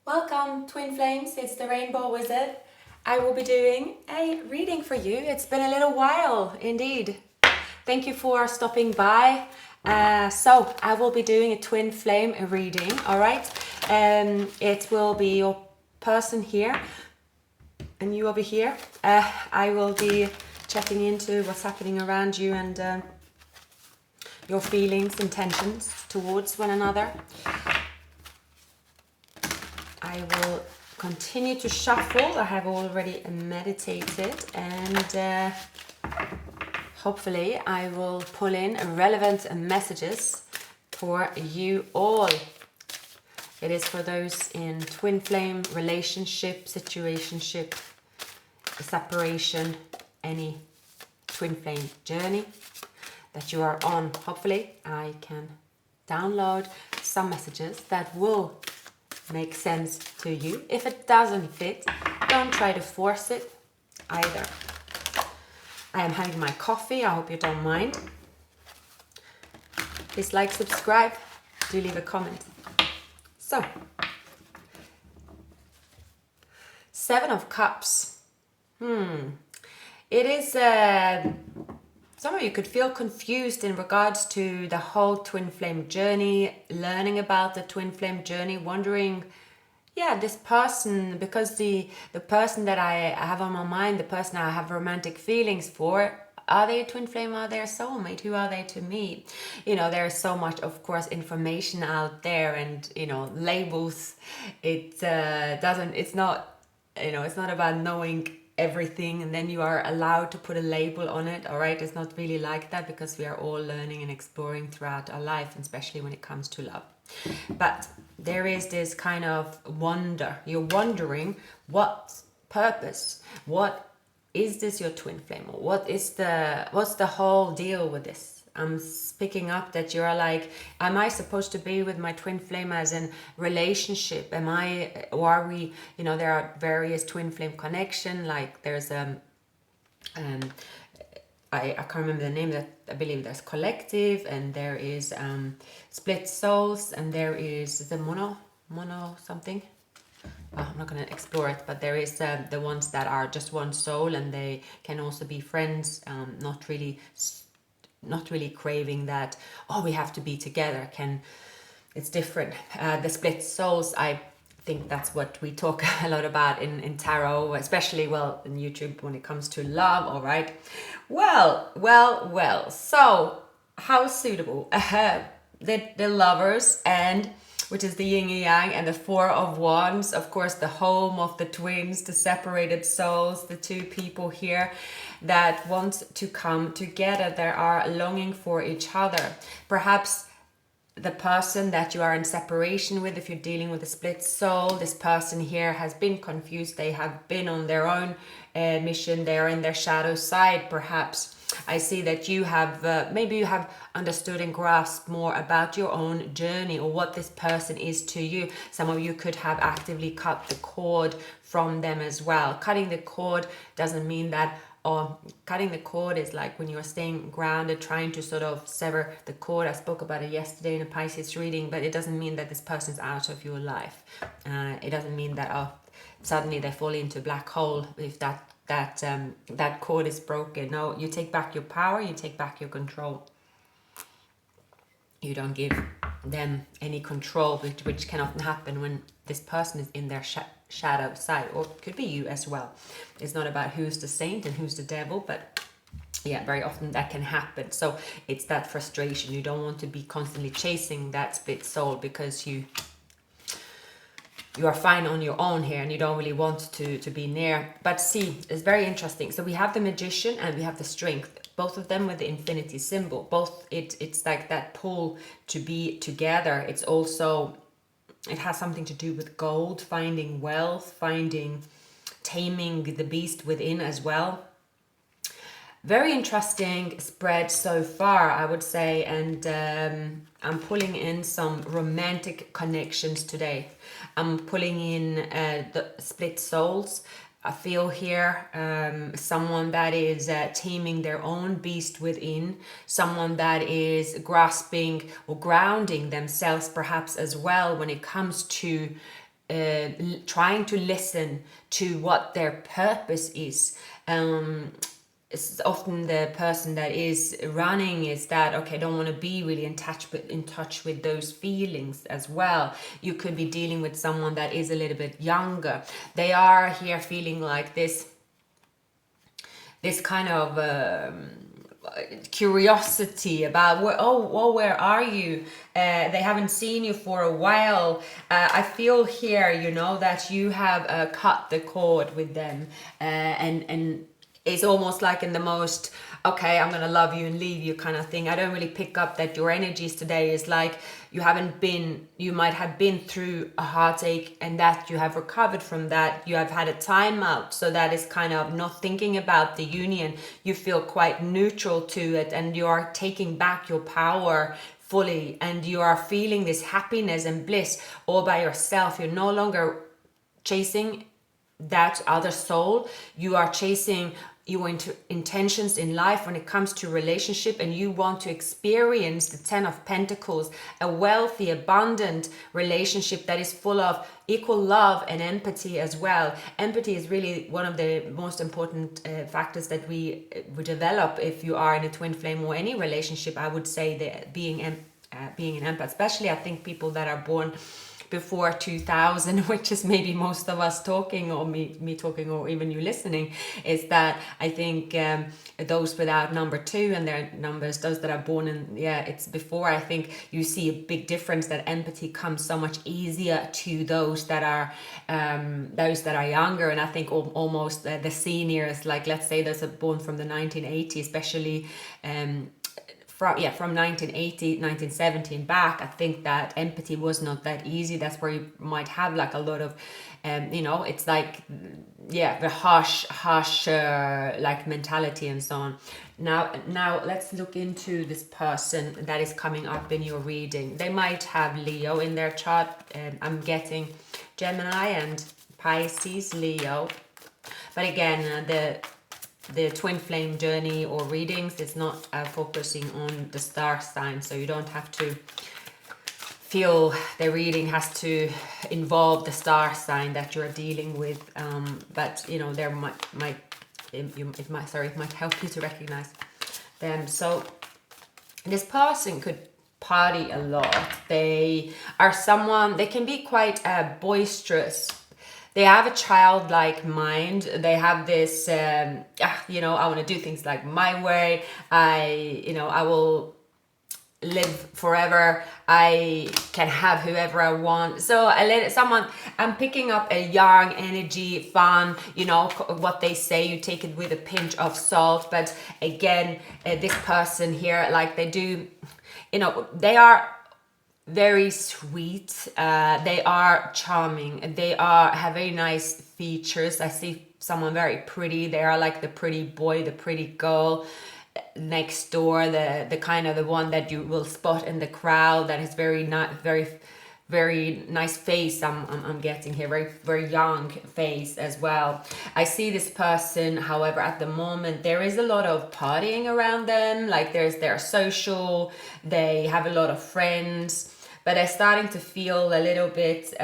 Welcome, Twin Flames. It's the Rainbow Wizard. I will be doing a reading for you. It's been a little while, indeed. Thank you for stopping by. So I will be doing a Twin Flame reading, all right? It will be your person here and you over here. I will be checking into what's happening around you and your feelings, intentions towards one another. I will continue to shuffle. I have already meditated and hopefully I will pull in relevant messages for you all. It is for those in twin flame, relationship, situationship, separation, any twin flame journey that you are on. Hopefully I can download some messages that will make sense to you. If it doesn't fit, don't try to force it either. I am having my coffee. I hope you don't mind. Please like, subscribe, do leave a comment. So, Seven of Cups. It is some of you could feel confused in regards to the whole twin flame journey, learning about the twin flame journey, wondering, this person, because the person that I have on my mind, the person I have romantic feelings for, are they a twin flame? Are they a soulmate? Who are they to me? There is so much, of course, information out there and, labels. It's not about knowing everything and then you are allowed to put a label on it. All right, it's not really like that, because we are all learning and exploring throughout our life, especially when it comes to love. But there is this kind of wonder. You're wondering, what purpose, what is this, your twin flame, or what's the whole deal with this? I'm picking up that you're like, am I supposed to be with my twin flame as in relationship? Or are we, there are various twin flame connection, like there's I can't remember the name, that I believe there's collective, and there is split souls, and there is the mono something. I'm not going to explore it, but there is the ones that are just one soul, and they can also be friends, not really craving that, we have to be together. It's different. The split souls, I think that's what we talk a lot about in tarot, especially, in YouTube, when it comes to love. All right. Well. So how suitable the lovers, and which is the yin and yang, and the Four of Wands, of course, the home of the twins, the separated souls, the two people here that want to come together. They are longing for each other. Perhaps the person that you are in separation with, if you're dealing with a split soul, this person here has been confused. They have been on their own mission. They are in their shadow side, perhaps. I see that you have, maybe you have understood and grasped more about your own journey, or what this person is to you. Some of you could have actively cut the cord from them as well. Cutting the cord doesn't mean that, cutting the cord is like when you're staying grounded, trying to sort of sever the cord. I spoke about it yesterday in a Pisces reading, but it doesn't mean that this person's out of your life. It doesn't mean that, suddenly they fall into a black hole if that cord is broken. No, you take back your power, you take back your control. You don't give them any control, which can often happen when this person is in their shadow side, or it could be you as well. It's not about who's the saint and who's the devil, but very often that can happen. So it's that frustration. You don't want to be constantly chasing that split soul, because you are fine on your own here and you don't really want to be near. But see, it's very interesting. So we have the Magician and we have the Strength, both of them with the infinity symbol. Both, it's like that pull to be together. It's also, it has something to do with gold, finding wealth, taming the beast within as well. Very interesting spread so far, I would say, and I'm pulling in some romantic connections today. I'm pulling in the split souls. I feel here someone that is taming their own beast within, someone that is grasping or grounding themselves perhaps as well when it comes to trying to listen to what their purpose is. It's often the person that is running is that, okay, don't want to be really in touch with those feelings as well. You could be dealing with someone that is a little bit younger. They are here feeling like this kind of curiosity about where are you? They haven't seen you for a while. I feel here, that you have cut the cord with them, and it's almost like in the most, okay, I'm gonna love you and leave you kind of thing. I don't really pick up that your energies today is like you might have been through a heartache, and that you have recovered from that. You have had a time out, so that is kind of not thinking about the union. You feel quite neutral to it, and you are taking back your power fully, and you are feeling this happiness and bliss all by yourself. You're no longer chasing that other soul. You are chasing your intentions in life when it comes to relationship, and you want to experience the 10 of Pentacles, a wealthy, abundant relationship that is full of equal love and empathy as well. Empathy is really one of the most important factors that we develop if you are in a twin flame or any relationship. I would say that being an empath, especially I think people that are born before 2000, which is maybe most of us talking, or me talking, or even you listening, is that I think those without number 2 and their numbers, those that are born in, it's before, I think you see a big difference, that empathy comes so much easier to those that are younger. And I think almost the seniors, like let's say those are born from the 1980s, especially from 1980, 1917 back, I think that empathy was not that easy. That's where you might have like a lot of, it's like, the harsh like mentality and so on. Now let's look into this person that is coming up in your reading. They might have Leo in their chart. I'm getting Gemini and Pisces, Leo. But again, the twin flame journey or readings is not focusing on the star sign, so you don't have to feel the reading has to involve the star sign that you're dealing with, but there it might help you to recognize them. So this person could party a lot. They can be quite boisterous. They have a childlike mind. They have this, I want to do things like my way. I will live forever. I can have whoever I want. So I'm picking up a young energy, fun, what they say, you take it with a pinch of salt. But again, this person here, like they do, they are very sweet. They are charming. They have very nice features. I see someone very pretty. They are like the pretty boy, the pretty girl next door, the kind of the one that you will spot in the crowd that is very nice face. I'm getting here, very very young face as well. I see this person, however, at the moment there is a lot of partying around them. Like they're social, they have a lot of friends, but they're starting to feel a little bit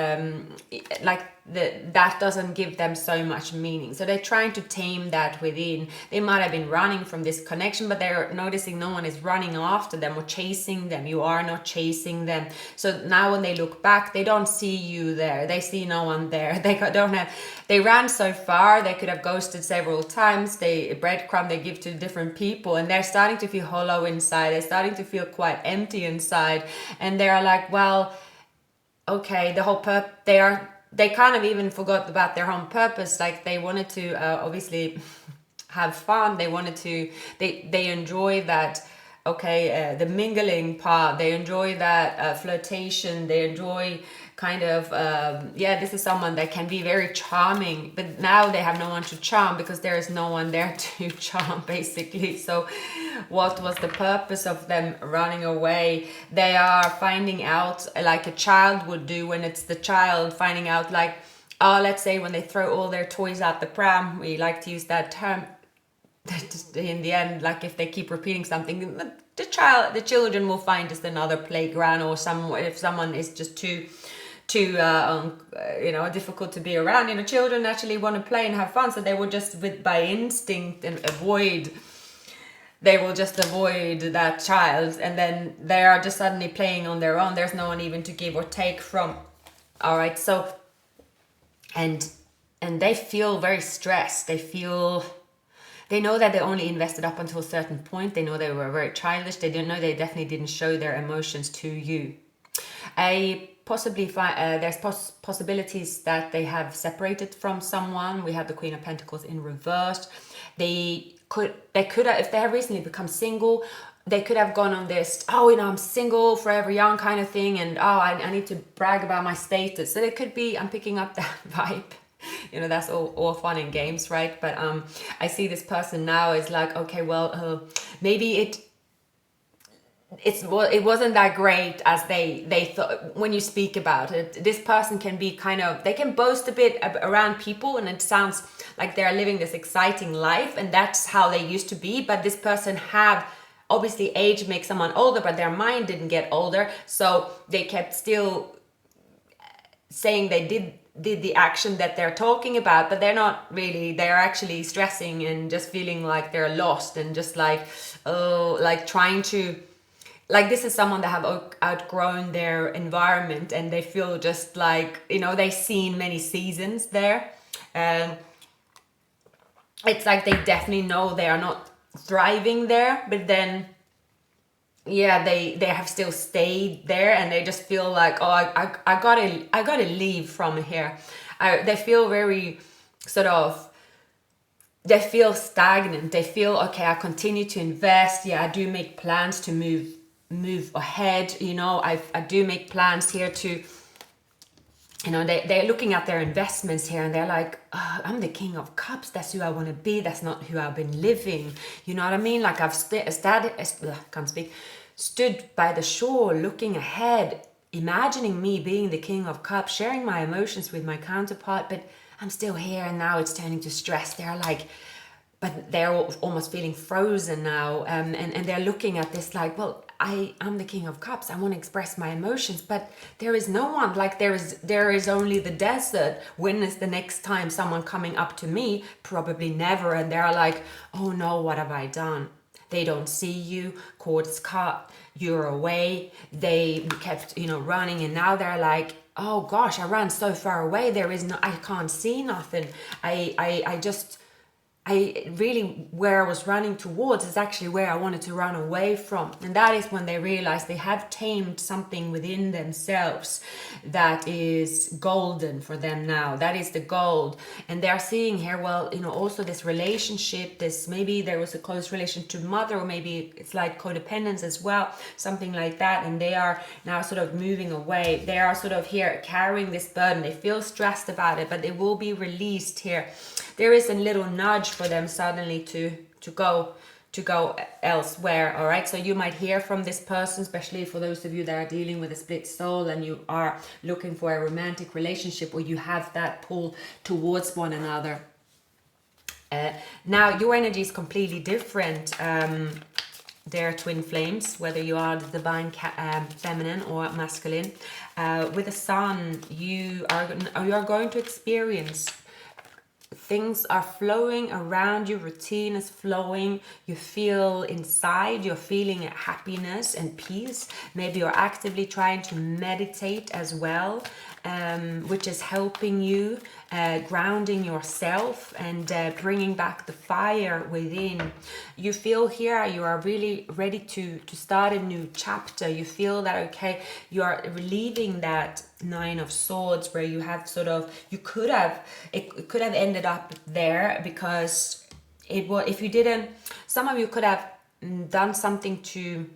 like that doesn't give them so much meaning. So they're trying to tame that within. They might have been running from this connection, but they're noticing no one is running after them or chasing them. You are not chasing them. So now when they look back, they don't see you there. They see no one there. They ran so far, they could have ghosted several times. Breadcrumb they give to different people, and they're starting to feel hollow inside. They're starting to feel quite empty inside, and they're like, well, okay, they kind of even forgot about their own purpose. Like they wanted to obviously have fun. They enjoy that, the mingling part. They enjoy that flirtation. They enjoy kind of, this is someone that can be very charming, but now they have no one to charm because there is no one there to charm, basically. So what was the purpose of them running away? They are finding out, like a child would do when it's the child finding out, like, let's say when they throw all their toys out the pram, we like to use that term. In the end, like if they keep repeating something, the children will find just another playground or somewhere. If someone is just too too difficult to be around. Children actually want to play and have fun, so they will just by instinct and avoid that child, and then they are just suddenly playing on their own. There's no one even to give or take from. All right, so and they feel very stressed. They know that they only invested up until a certain point. They know they were very childish. They didn't know they definitely didn't show their emotions to you. There's possibilities that they have separated from someone. We have the Queen of Pentacles in reversed. They could have, if they have recently become single, they could have gone on this, I'm single, forever young kind of thing, and I need to brag about my status. So it could be, I'm picking up that vibe. That's all fun and games, right? But I see this person now is like, okay, well, maybe it wasn't that great as they thought. When you speak about it, this person can be they can boast a bit around people, and it sounds like they're living this exciting life, and that's how they used to be. But this person obviously age makes someone older, but their mind didn't get older, so they kept still saying they did the action that they're talking about, but they're not really. They're actually stressing and just feeling like they're lost, and just trying to, this is someone that have outgrown their environment, and they feel just they've seen many seasons there, and it's like they definitely know they are not thriving there, but then they have still stayed there, and they just feel like, I gotta leave from here. They feel very they feel stagnant. They feel, okay, I continue to invest. I do make plans to move ahead. I do make plans here to, they're looking at their investments here, and they're like, I'm the King of Cups. That's who I want to be. That's not who I've been living. You know what I mean? Like, I've stood by the shore, looking ahead, imagining me being the King of Cups, sharing my emotions with my counterpart, but I'm still here, and now it's turning to stress. But they're almost feeling frozen now, and they're looking at this like, well, I'm the King of Cups. I want to express my emotions, but there is no one. Like, there is only the desert. When is the next time someone coming up to me? Probably never. And they're like, oh no, what have I done? They don't see you. Cords cut. You're away. They kept running, and now they're like, oh gosh, I ran so far away. I can't see nothing. Where I was running towards is actually where I wanted to run away from. And that is when they realize they have tamed something within themselves that is golden for them now. That is the gold. And they're seeing here, well, also this relationship, maybe there was a close relation to mother, or maybe it's like codependence as well, something like that. And they are now sort of moving away. They are sort of here carrying this burden. They feel stressed about it, but it will be released here. There is a little nudge for them suddenly to go elsewhere. All right, so you might hear from this person, especially for those of you that are dealing with a split soul, and you are looking for a romantic relationship, or you have that pull towards one another. Now your energy is completely different. They're twin flames, whether you are the divine feminine or masculine. With the sun, you are going to experience. Things are flowing around you, routine is flowing, you feel inside, you're feeling happiness and peace. Maybe you're actively trying to meditate as well, which is helping you, grounding yourself and bringing back the fire within. You feel here you are really ready to start a new chapter. You feel that, okay, you are relieving that Nine of Swords, where you have it could have ended up there, because if you didn't, some of you could have done something to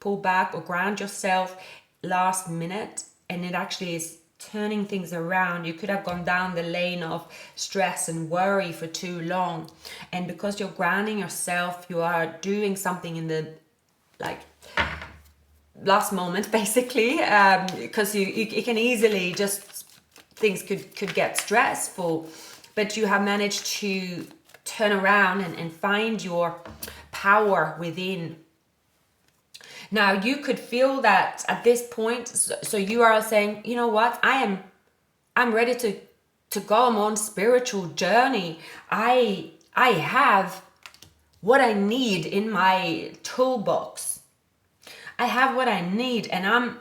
pull back or ground yourself last minute, and it actually is turning things around. You could have gone down the lane of stress and worry for too long, and because you're grounding yourself, you are doing something in the last moment, basically, because you can easily just, things could get stressful, but you have managed to turn around and find your power within. Now you could feel that at this point, so you are saying, you know what, I'm ready to go on my own spiritual journey. I have what I need in my toolbox. I have what I need, and I'm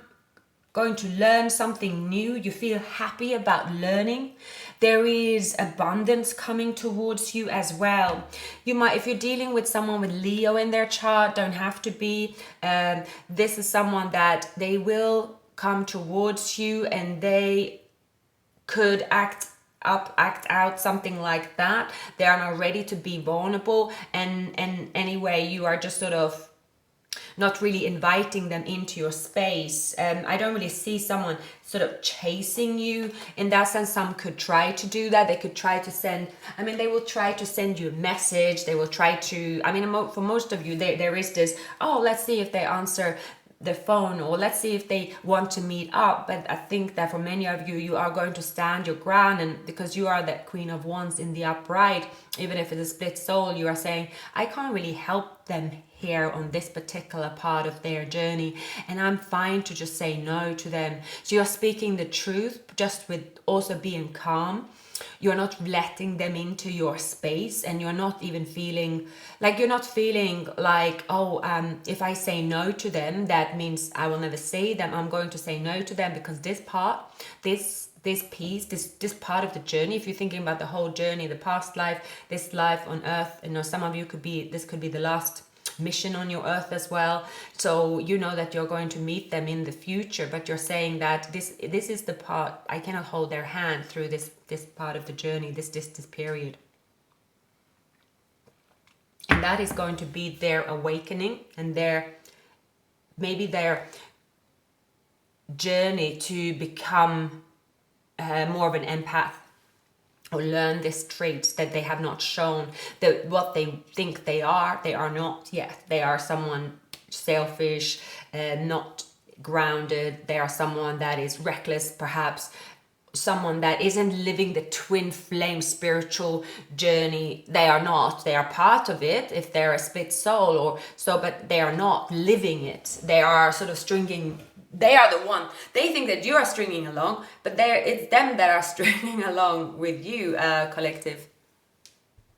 going to learn something new. You feel happy about learning. There is abundance coming towards you as well. You might, if you're dealing with someone with Leo in their chart, don't have to be. This is someone that they will come towards you, and they could act out, something like that. They are not ready to be vulnerable, and anyway, you are just sort of not really inviting them into your space. I don't really see someone sort of chasing you in that sense. Some could try to do that. They could try to send, they will try to send you a message. They will try to, for most of you, there is this, oh, let's see if they answer the phone, or let's see if they want to meet up. But I think that for many of you, you are going to stand your ground, and because you are that Queen of Wands in the upright, even if it's a split soul, you are saying, I can't really help them here on this particular part of their journey, and I'm fine to just say no to them. So you're speaking the truth, just with also being calm. You're not letting them into your space, and you're not even feeling like, oh, if I say no to them, that means I will never see them. I'm going to say no to them because this part, this piece, this part of the journey, if you're thinking about the whole journey, the past life, this life on earth, some of you this could be the last mission on your earth as well. So you know that you're going to meet them in the future, but you're saying that this is the part, I cannot hold their hand through this part of the journey, this period. And that is going to be their awakening, and maybe their journey to become more of an empath, or learn these traits that they have not shown, that what they think they are not yet. They are someone selfish, not grounded. They are someone that is reckless, perhaps someone that isn't living the twin flame spiritual journey. They are not. They are part of it if they're a split soul or so, but they are not living it. They are sort of stringing. They are the one. They think that you are stringing along, but it's them that are stringing along with you, collective.